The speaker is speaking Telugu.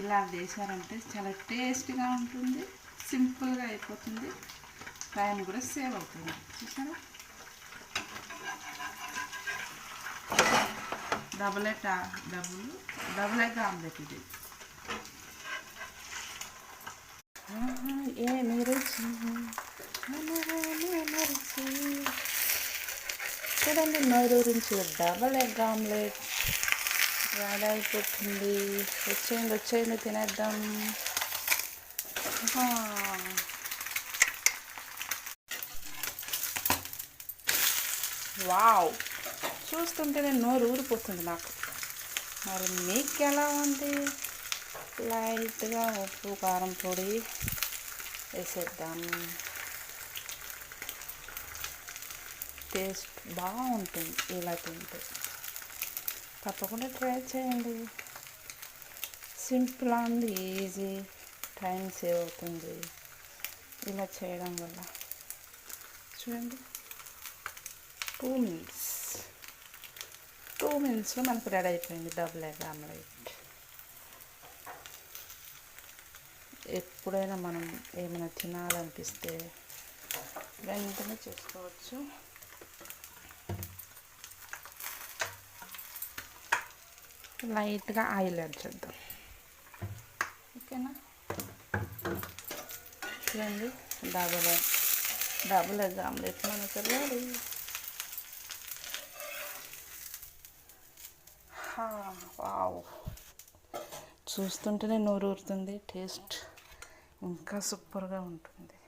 ఇలా చేశారంటే చాలా టేస్ట్గా ఉంటుంది, సింపుల్గా అయిపోతుంది, టైం కూడా సేవ్ అవుతుంది. చూసారా, డబుల్ ఎగ్ ఆమ్లెట్ ఇది. ఏమి రుచి చూడండి, నోరూరించి డబుల్ ఎగ్ ఆమ్లెట్ రెడీ అయిపోతుంది. వచ్చేయండి తినేద్దాం. వావ్, చూస్తుంటేనే నోరు ఊరిపోతుంది నాకు. మరి మీకు ఎలా ఉంది? లైట్గా ఉప్పు కారం పొడి వేసేద్దాం. టేస్ట్ బాగుంటుంది ఇలా తింటే. తప్పకుండా ట్రై చేయండి. Simple and easy, time save అవుతుంది ఇలా చేయడం వల్ల. చూడండి, 2 మినిట్స్లో మనకు రెడీ అయిపోయింది డబుల్ ఎగ్ ఆమ్లెట్. ఎప్పుడైనా మనం ఏమైనా తినాలనిపిస్తే వెంటనే చేసుకోవచ్చు. లైట్గా ఆయిల్ యాడ్ చేద్దాం. ఓకేనా, చూడండి, డబుల్ ఎగ్ ఆమ్లెట్ మనకు రెడీ. వావ్, చూస్తుంటేనే నోరు ఊరుతుంది. టేస్ట్ ఇంకా సూపర్గా ఉంటుంది.